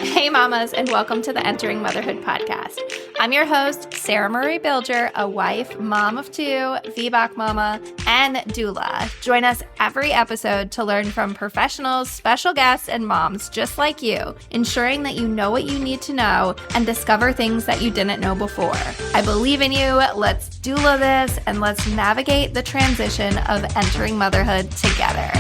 Hey mamas, and welcome to the Entering Motherhood podcast. I'm your host, Sarah Marie Bilger, a wife, mom of two, VBAC mama, and doula. Join us every episode to learn from professionals, special guests, and moms just like you, ensuring that you know what you need to know and discover things that you didn't know before. I believe in you. Let's doula this, and let's navigate the transition of entering motherhood together.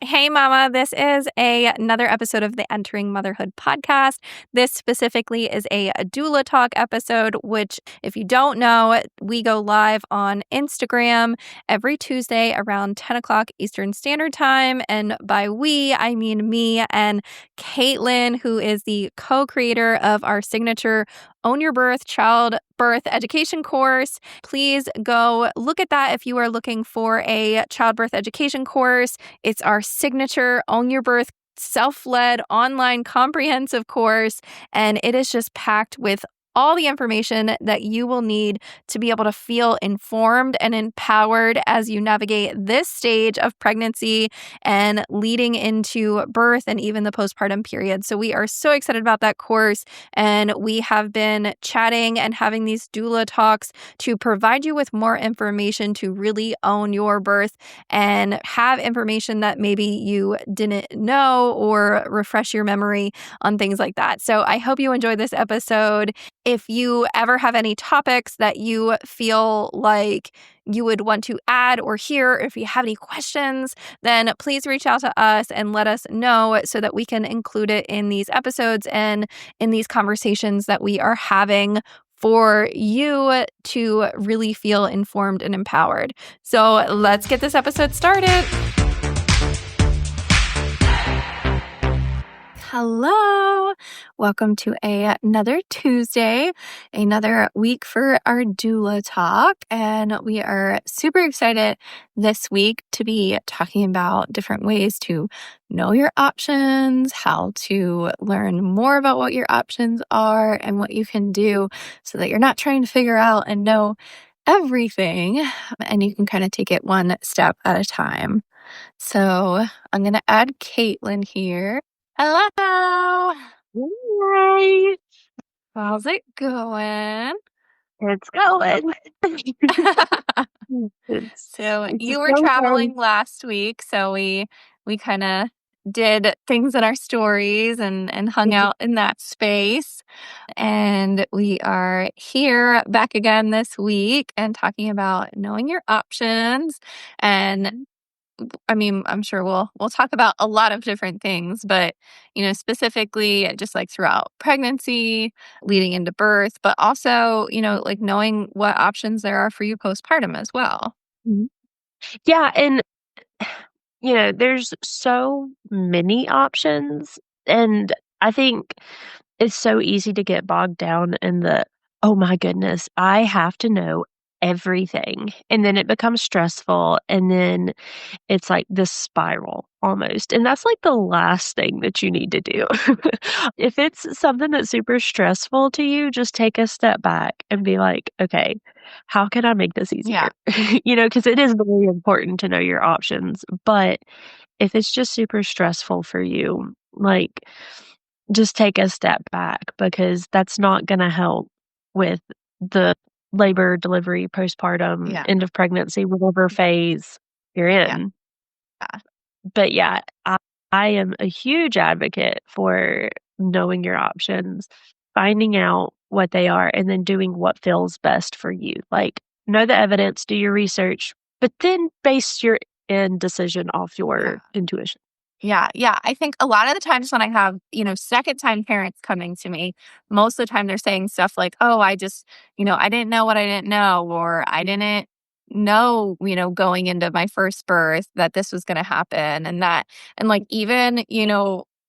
Hey mama, this is another episode of the Entering Motherhood podcast. This specifically is a doula talk episode, which if you don't know, we go live on Instagram every Tuesday around 10 o'clock Eastern Standard Time. And by we, I mean me and Katelyn, who is the co-creator of our signature Own Your Birth childbirth education course. Please go look at that if you are looking for a childbirth education course. It's our signature Own Your Birth self-led online comprehensive course, and it is just packed with all the information that you will need to be able to feel informed and empowered as you navigate this stage of pregnancy and leading into birth and even the postpartum period. So we are so excited about that course, and we have been chatting and having these doula talks to provide you with more information to really own your birth and have information that maybe you didn't know or refresh your memory on things like that. So I hope you enjoyed this episode. If you ever have any topics that you feel like you would want to add or hear, if you have any questions, then please reach out to us and let us know so that we can include it in these episodes and in these conversations that we are having for you to really feel informed and empowered. So let's get this episode started. Hello. Welcome to another Tuesday, another week for our doula talk. And we are super excited this week to be talking about different ways to know your options, how to learn more about what your options are and what you can do so that you're not trying to figure out and know everything, and you can kind of take it one step at a time. So I'm going to add Katelyn here. Hello. Hi. How's it going? It's going. So It's you were so traveling last week, so we kind of did things in our stories and hung out in that space. And we are here back again this week and talking about knowing your options. And I mean, I'm sure we'll talk about a lot of different things, but specifically just like throughout pregnancy, leading into birth, but also, like knowing what options there are for you postpartum as well. Yeah, and there's so many options, and I think it's so easy to get bogged down in the, oh my goodness, I have to know everything. And then it becomes stressful, and then it's like this spiral almost. And that's like the last thing that you need to do. If it's something that's super stressful to you, just take a step back and be like, okay, how can I make this easier? Because it is very important to know your options. But if it's just super stressful for you, like just take a step back, because that's not going to help with the labor, delivery, postpartum, end of pregnancy, whatever phase you're in. But yeah, I am a huge advocate for knowing your options, finding out what they are, and then doing what feels best for you. Like, know the evidence, do your research, but then base your end decision off your intuition. Yeah. I think a lot of the times when I have, second time parents coming to me, most of the time they're saying stuff like, oh, I just, I didn't know what I didn't know, or I didn't know, going into my first birth that this was going to happen. And like, even,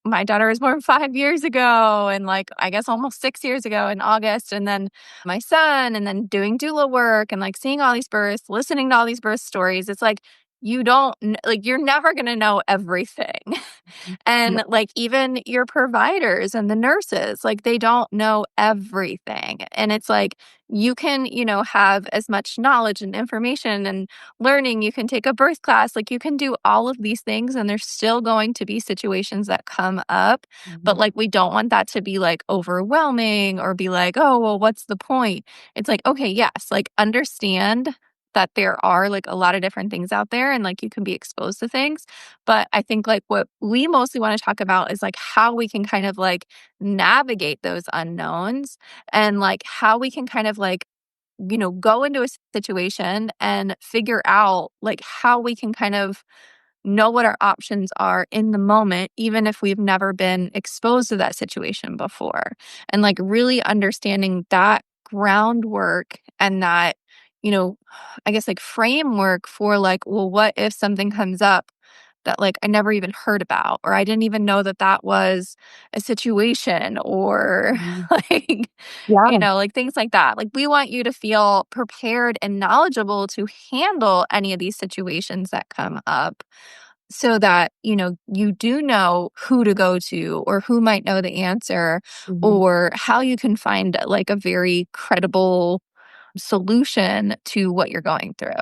my daughter was born 5 years ago, and like, I guess almost 6 years ago in August. And then my son, and then doing doula work and like seeing all these births, listening to all these birth stories. It's like, you don't like, you're never going to know everything. No. And like even your providers and the nurses, like they don't know everything. And it's like you can, have as much knowledge and information and learning. You can take a birth class, like you can do all of these things, and there's still going to be situations that come up. But Mhm. like we don't want that to be like overwhelming or be like, oh, well, what's the point? It's like, okay, yes, like understand that there are like a lot of different things out there and like you can be exposed to things. But I think like what we mostly want to talk about is like how we can kind of like navigate those unknowns and like how we can kind of like, go into a situation and figure out like how we can kind of know what our options are in the moment, even if we've never been exposed to that situation before. And like really understanding that groundwork and that, you know, I guess like framework for like, well, what if something comes up that like I never even heard about, or I didn't even know that that was a situation, or Mhm. like, Yeah. like things like that. Like we want you to feel prepared and knowledgeable to handle any of these situations that come up so that, you do know who to go to or who might know the answer Mhm. or how you can find like a very credible solution to what you're going through.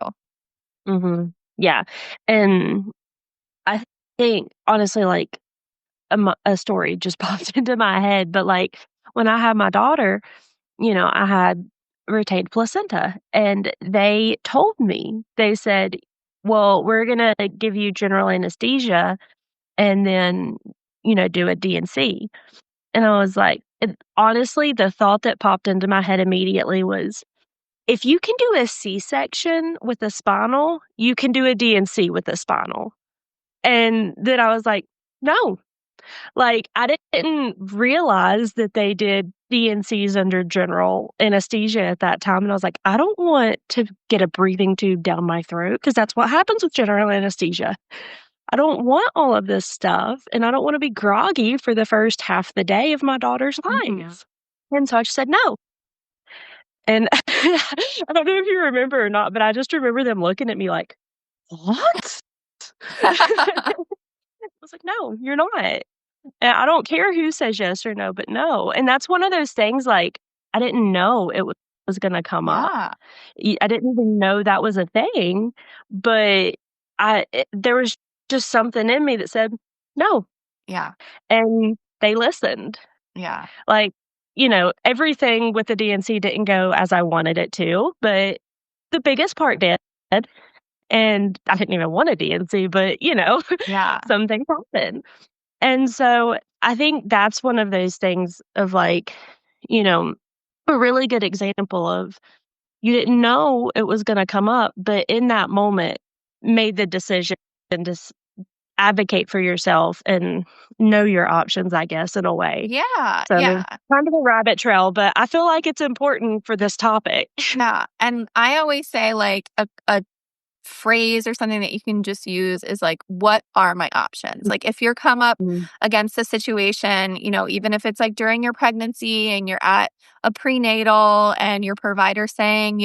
Mhm. Yeah, and I think, honestly, like, a story just popped into my head, but, like, when I had my daughter, I had retained placenta, and they told me, they said, "Well, we're gonna give you general anesthesia and then, do a D&C." And I was like, honestly, the thought that popped into my head immediately was, if you can do a C-section with a spinal, you can do a D&C with a spinal. And then I was like, "No." Like, I didn't realize that they did D&Cs under general anesthesia at that time, and I was like, "I don't want to get a breathing tube down my throat because that's what happens with general anesthesia. I don't want all of this stuff, and I don't wanna be groggy for the first half the day of my daughter's Mhm. life." And so I just said, "No." And I don't know if you remember or not, but I just remember them looking at me like, "What?" I was like, "No, you're not. And I don't care who says yes or no, but no." And that's one of those things, like, I didn't know it was gonna come up. Yeah. I didn't even know that was a thing, but there was just something in me that said, "No," Yeah. and they listened. Yeah. Like, everything with the DNC didn't go as I wanted it to, but the biggest part did, and I didn't even want a DNC, but, Yeah. some things happen. And so I think that's one of those things of like, you know, a really good example of you didn't know it was gonna come up, but in that moment made the decision to advocate for yourself and know your options, I guess, in a way. Yeah. So, Yeah. kind of a rabbit trail, but I feel like it's important for this topic. Yeah. And I always say like a phrase or something that you can just use is like, what are my options? Like, if you're come up Mhm, against a situation, even if it's like during your pregnancy and you're at a prenatal and your provider saying,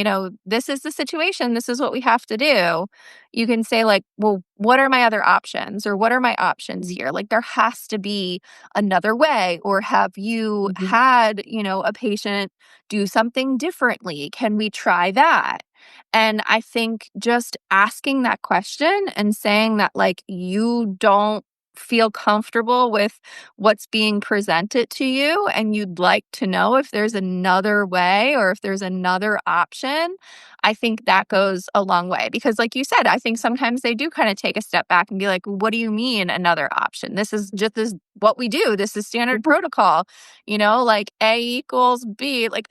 this is the situation, this is what we have to do, you can say, like, well, what are my other options? Or what are my options mhm, here? Like, there has to be another way. Or have you mhm, had, a patient do something differently? Can we try that? And I think just asking that question and saying that, like, you don't feel comfortable with what's being presented to you and you'd like to know if there's another way or if there's another option, I think that goes a long way. Because, like you said, I think sometimes they do kind of take a step back and be like, what do you mean another option? This is just this what we do. This is standard mhm, protocol, like A equals B. Like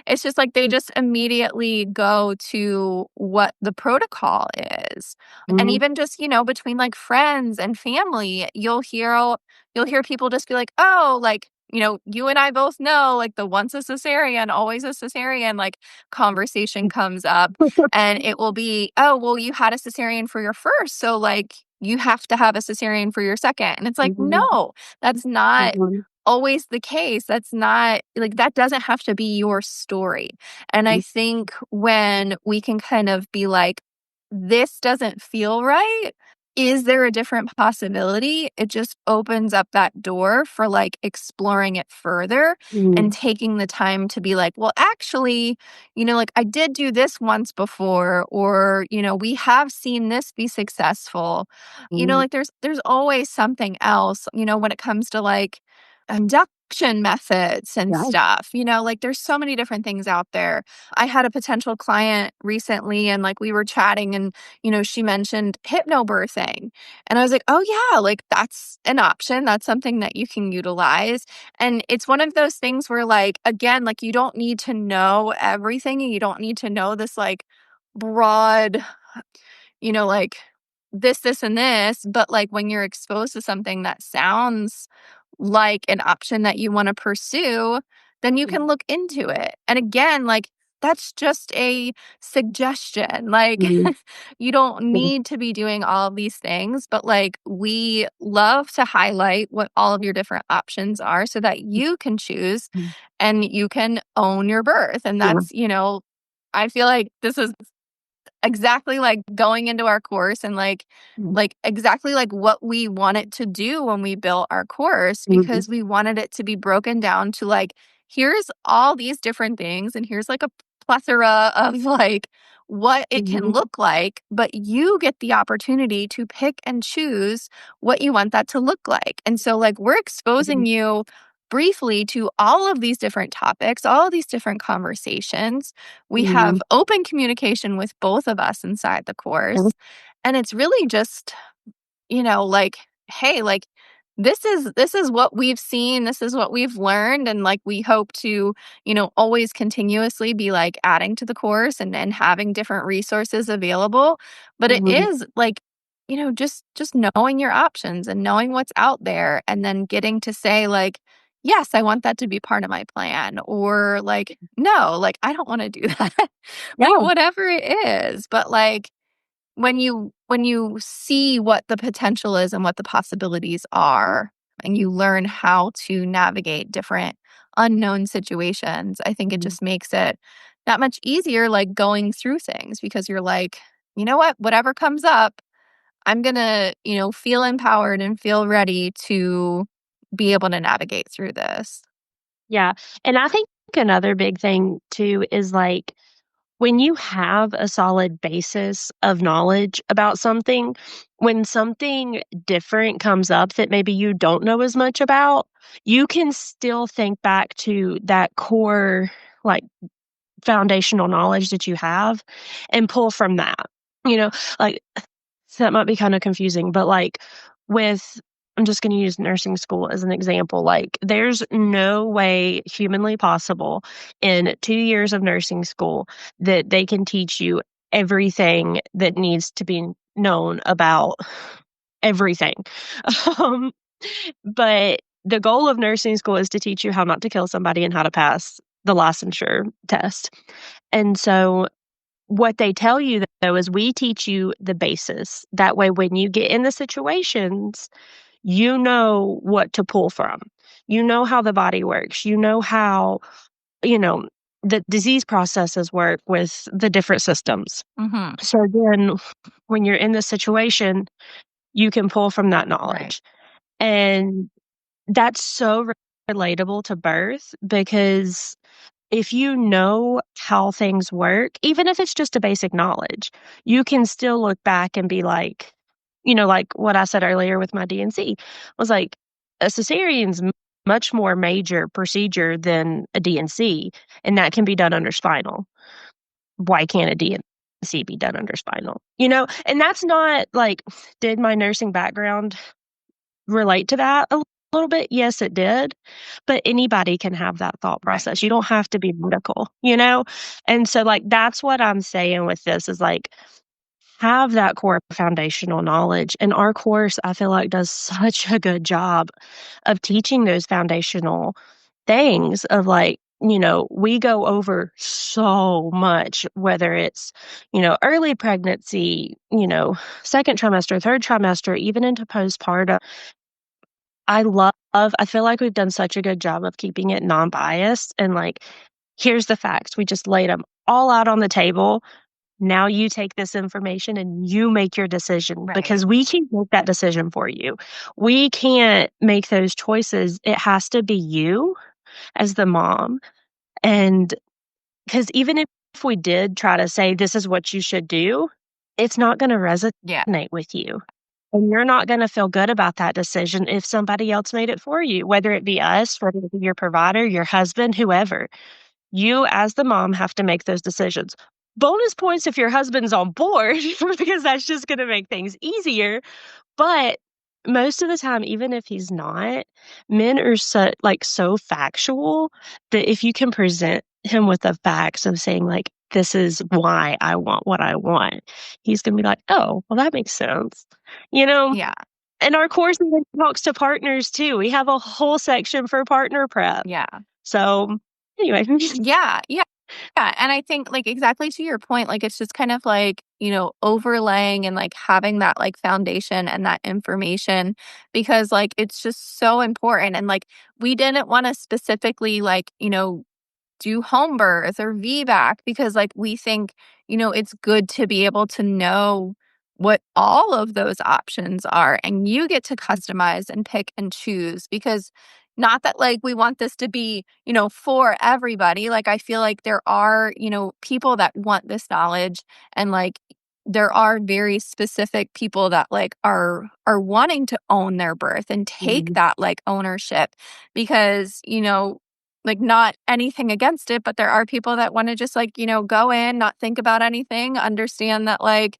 it's just like they just immediately go to what the protocol is. And mhm, even just, between like friends and family, you'll hear people just be like, "Oh, like, you and I both know like the once a cesarean, always a cesarean," like conversation comes up and it will be, "Oh, well, you had a cesarean for your first, so like you have to have a cesarean for your second." And it's like, mhm, "No, that's not mhm, always the case. That's not like that doesn't have to be your story." And I mhm, think when we can kind of be like, this doesn't feel right. Is there a different possibility? It just opens up that door for like exploring it further and Mhm. taking the time to be like, well, actually, like I did do this once before, or, we have seen this be successful. Mhm. Like there's always something else, when it comes to like induction methods and Yeah. stuff, like there's so many different things out there. I had a potential client recently and like we were chatting and she mentioned hypnobirthing. And I was like, oh, yeah, like that's an option. That's something that you can utilize. And it's one of those things where, like, again, like you don't need to know everything and you don't need to know this like broad, like this, and this. But like when you're exposed to something that sounds like an option that you want to pursue, then you can look into it. And again, like that's just a suggestion. Like Mhm. you don't Mhm. need to be doing all of these things, but like we love to highlight what all of your different options are so that you can choose Mhm. and you can own your birth. And Yeah. that's, I feel like this is exactly like going into our course and Mhm. like exactly like what we wanted to do when we built our course, Mhm. because we wanted it to be broken down to like, here's all these different things and here's like a plethora of like what it can Mhm. look like, but you get the opportunity to pick and choose what you want that to look like. And so like we're exposing Mhm. you briefly to all of these different topics, all of these different conversations. We have Mhm. open communication with both of us inside the course. And it's really just, like, hey, like this is what we've seen, this is what we've learned, and like we hope to, always continuously be like adding to the course and having different resources available. But it Mhm. is like, just knowing your options and knowing what's out there and then getting to say like, yes, I want that to be part of my plan, or like, no, like I don't want to do that. Like Yeah. whatever it is. But like when you see what the potential is and what the possibilities are, and you learn how to navigate different unknown situations, I think it Mhm. just makes it that much easier, like going through things, because you're like, you know what, whatever comes up, I'm gonna, feel empowered and feel ready to be able to navigate through this. Yeah, and I think another big thing too is, like, when you have a solid basis of knowledge about something, when something different comes up that maybe you don't know as much about, you can still think back to that core, like, foundational knowledge that you have and pull from that, you know? Like, so that might be kinda confusing, but, like, with I'm just gonna use nursing school as an example, like, there's no way humanly possible in 2 years of nursing school that they can teach you everything that needs to be known about everything. Um, but the goal of nursing school is to teach you how not to kill somebody and how to pass the licensure test. And so what they tell you, though, is we teach you the basis. That way, when you get in the situations, you know what to pull from. You know how the body works. You know how, you know, the disease processes work with the different systems. Mhm. So then, when you're in the situation, you can pull from that Right. knowledge. And that's so relatable to birth because if you know how things work, even if it's just a basic knowledge, you can still look back and be like, like what I said earlier with my DNC was like a cesarean's much more major procedure than a DNC, and that can be done under spinal. Why can't a DNC be done under spinal? And that's not like, did my nursing background relate to that a little bit? Yes, it did, but anybody can have that thought Right. process. You don't have to be medical? And so, like, that's what I'm saying with this is, like, have that core foundational knowledge, and our course, I feel like, does such a good job of teaching those foundational things of, like, we go over so much, whether it's, early pregnancy, 2nd trimester, 3rd trimester, even into postpartum. I feel like we've done such a good job of keeping it non-biased and, like, here's the facts. We just laid them all out on the table, now you take this information and you make your decision Right. because we can't make that decision for you. We can't make those choices. It has to be you as the mom. And because even if we did try to say, this is what you should do, it's not going to Yeah. resonate with you. And you're not going to feel good about that decision if somebody else made it for you, whether it be us, whether it be your provider, your husband, whoever. You, as the mom, have to make those decisions. Bonus points if your husband's on board, because that's just going to make things easier. But most of the time, even if he's not, men are so factual that if you can present him with the facts of saying, like, this is why I want what I want, he's gonna be like, "Oh, well, that makes sense." You know? Yeah. And our course even talks to partners too. We have a whole section for partner prep. Yeah. So, anyway. Yeah. Yeah. Yeah, and I think, like, exactly to your point, like, it's just kind of like, overlaying and, like, having that, like, foundation and that information because, like, it's just so important, and, like, we didn't wanna specifically, like, do home birth or VBAC because, like, we think, it's good to be able to know what all of those options are, and you get to customize and pick and choose because not that, like, we want this to be, for everybody. Like, I feel like there are, people that want this knowledge and, like, there are very specific people that, like, are wanting to own their birth and take Mhm, that, like, ownership because, like, not anything against it, but there are people that wanna just, like, go in, not think about anything, understand that, like,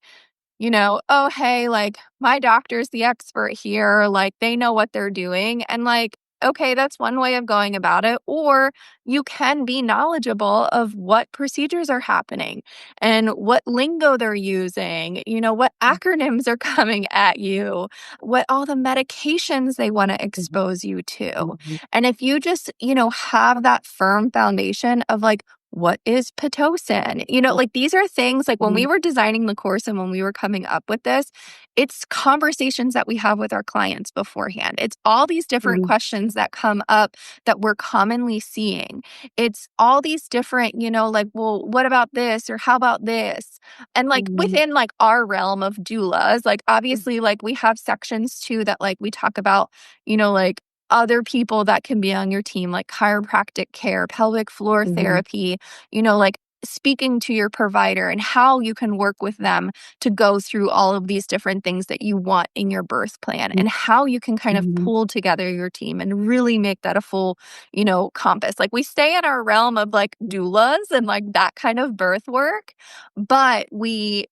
"Oh, hey, like, my doctor's the expert here, like, they know what they're doing," and, like, okay, that's one way of going about it, or you can be knowledgeable of what procedures are happening and what lingo they're using, what acronyms are coming at you, what all the medications they wanna mhm, expose you to, mhm, and if you just, have that firm foundation of, like, what is Pitocin? Like these are things like when we mhm, were designing the course and when we were coming up with this, it's conversations that we have with our clients beforehand. It's all these different mhm, questions that come up that we're commonly seeing. It's all these different, like, well, what about this? Or how about this? And like mhm, within like our realm of doulas, like obviously, like we have sections too that like we talk about, like other people that can be on your team, like chiropractic care, pelvic floor mhm, therapy, like speaking to your provider and how you can work with them to go through all of these different things that you want in your birth plan mhm, and how you can kind of mhm, pull together your team and really make that a full, compass. Like we stay in our realm of like doulas and like that kind of birth work, but we,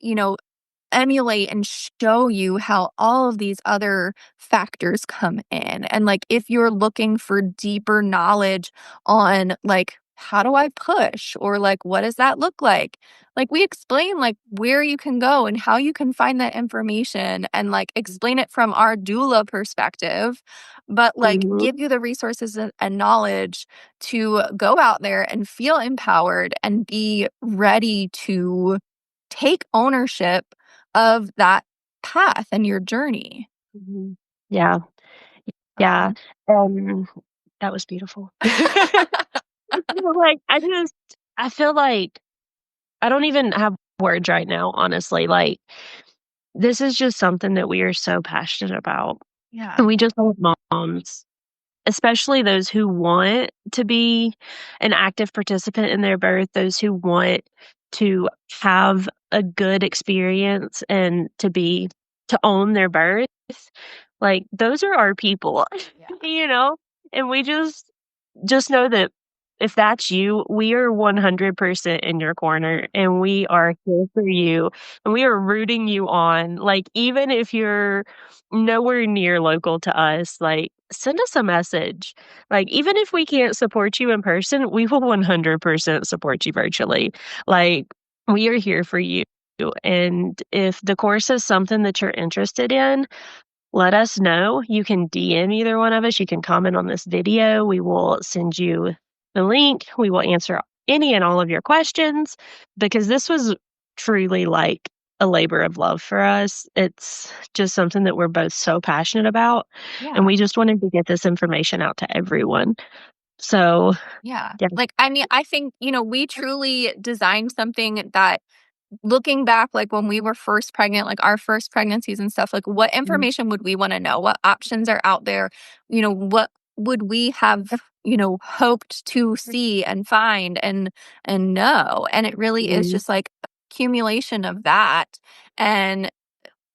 emulate and show you how all of these other factors come in. And like if you're looking for deeper knowledge on like how do I push or like what does that look like? Like we explain like where you can go and how you can find that information and like explain it from our doula perspective, but like mhm, give you the resources and knowledge to go out there and feel empowered and be ready to take ownership of that path and your journey. mhm. Yeah, yeah, Um, that was beautiful. Like, I feel like I don't even have words right now, honestly, like, this is just something that we are so passionate about, yeah. and we just want moms, especially those who want to be an active participant in their birth, those who want to have a good experience and to own their birth, like, those are our people, Yeah. you know? And we just know that if that's you, we are 100% in your corner, and we are here for you, and we are rooting you on. Like, even if you're nowhere near local to us, like, send us a message. Like, even if we can't support you in person, we will 100% support you virtually. Like, we are here for you. And if the course is something that you're interested in, let us know. You can DM either one of us. You can comment on this video. We will send you the link. We will answer any and all of your questions because this was truly like a labor of love for us. It's just something that we're both so passionate about. And Yeah. we just wanted to get this information out to everyone. So, Yeah. yeah. Like, I mean, I think, we truly designed something that looking back, like when we were first pregnant, like our first pregnancies and stuff, like what information would we want to know? What options are out there? What would we have, hoped to see and find and know? And it really is Mhm. just like accumulation of that. And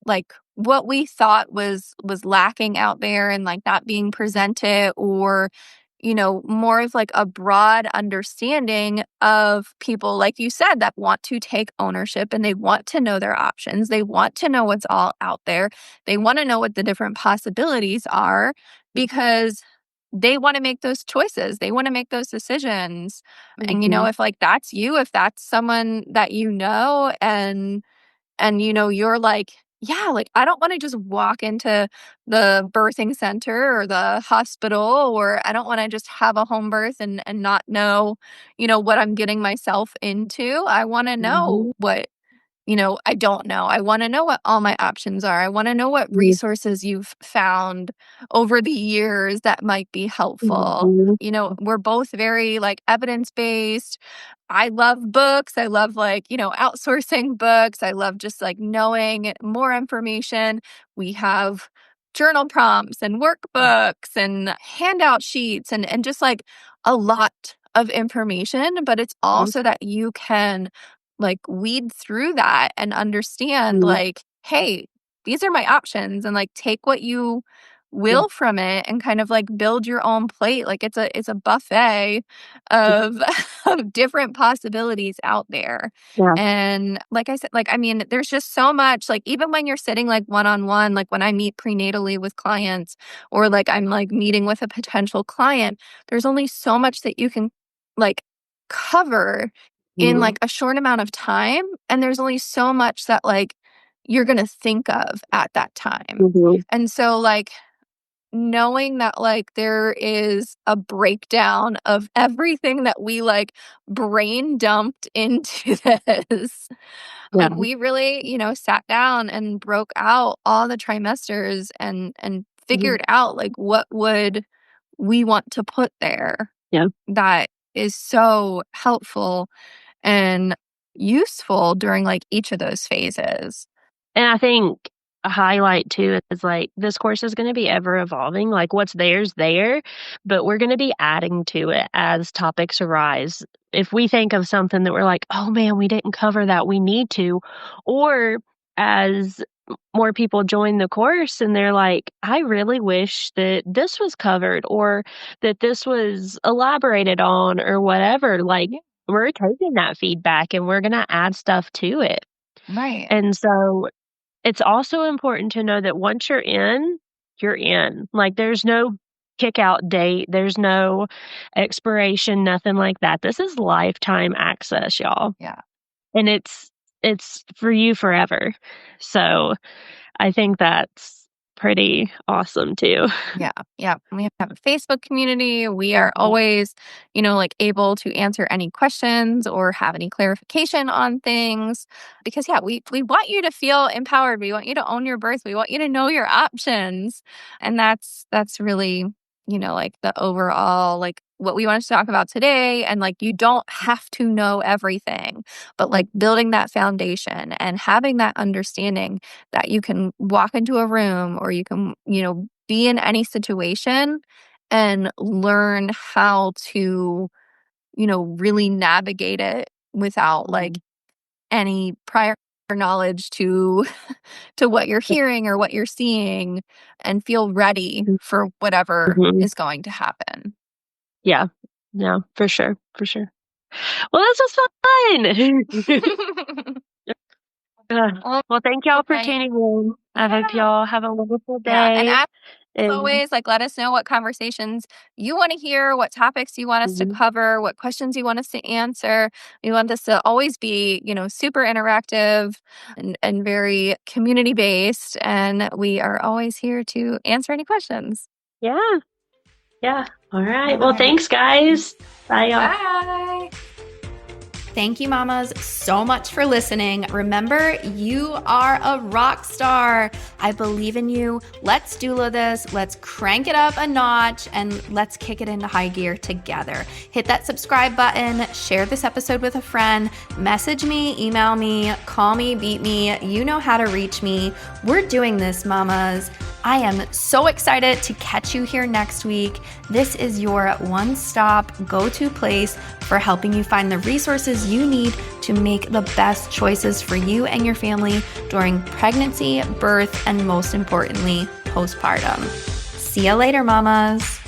like what we thought was lacking out there and like not being presented, or more of like a broad understanding of people, like you said, that want to take ownership and they want to know their options, they want to know what's all out there, they want to know what the different possibilities are, because they want to make those choices, they want to make those decisions. And Mhm. if like that's you, if that's someone that and you're like, yeah, like I don't want to just walk into the birthing center or the hospital, or I don't want to just have a home birth and not know, what I'm getting myself into. I want to know Mhm. what I don't know. I want to know what all my options are. I want to know what Mhm. resources you've found over the years that might be helpful. Mhm. We're both very like evidence based. I love books. I love like, outsourcing books. I love just like knowing more information. We have journal prompts and workbooks and handout sheets and just like a lot of information, but it's all so that you can like weed through that and understand Mhm. like, hey, these are my options, and like take what you Yeah. will from it and kind of like build your own plate. Like it's a buffet of of different possibilities out there. Yeah. And like I said, like I mean, there's just so much, like even when you're sitting like one-on-one, like when I meet prenatally with clients, or like I'm like meeting with a potential client, there's only so much that you can like cover in Mhm. like a short amount of time, and there's only so much that like you're going to think of at that time. Mhm. And so like knowing that like there is a breakdown of everything that we like brain dumped into this. Yeah. Like we really, sat down and broke out all the trimesters and Mhm. figured out like what would we want to put there Yeah. that is so helpful and useful during like each of those phases. And I think a highlight too is like this course is going to be ever evolving. Like what's there's there, but we're going to be adding to it as topics arise. If we think of something that we're like, oh man, we didn't cover that, we need to, or as more people join the course and they're like, I really wish that this was covered or that this was elaborated on or whatever. Like Yeah. we're taking that feedback and we're going to add stuff to it. Right. And so it's also important to know that once you're in, you're in. Like, there's no kick out date, there's no expiration, nothing like that. This is lifetime access, y'all. Yeah. And it's for you forever. So, I think that's pretty awesome too. Yeah, yeah. We have a Facebook community. We are always, like able to answer any questions or have any clarification on things. Because yeah, we want you to feel empowered. We want you to own your birth. We want you to know your options. And that's really, like the overall like what we want to talk about today. And like you don't have to know everything, but like building that foundation and having that understanding that you can walk into a room, or you can, be in any situation and learn how to, really navigate it without like Mhm. any prior knowledge to to what you're hearing or what you're seeing, and feel ready for whatever Mhm. is going to happen. Yeah. No, for sure, for sure. Well, this was fun. Ugh. All Well, thank y'all for right. tuning in. I hope Yeah. y'all have a wonderful Yeah. And day. as And always, like let us know what conversations you want to hear, what topics you want us to mhm. cover, what questions you want us to answer. We want this to always be, super interactive and very community based. And we are always here to answer any questions. Yeah, yeah. All right. All Well, right. thanks, guys. Bye, y'all. Bye. Thank you, mamas, so much for listening. Remember, you are a rock star. I believe in you. Let's doula this. Let's crank it up a notch and let's kick it into high gear together. Hit that subscribe button, share this episode with a friend, message me, email me, call me, beat me. You know how to reach me. We're doing this, mamas. I am so excited to catch you here next week. This is your one-stop go-to place for helping you find the resources you need to make the best choices for you and your family during pregnancy, birth, and most importantly, postpartum. See you later, mamas.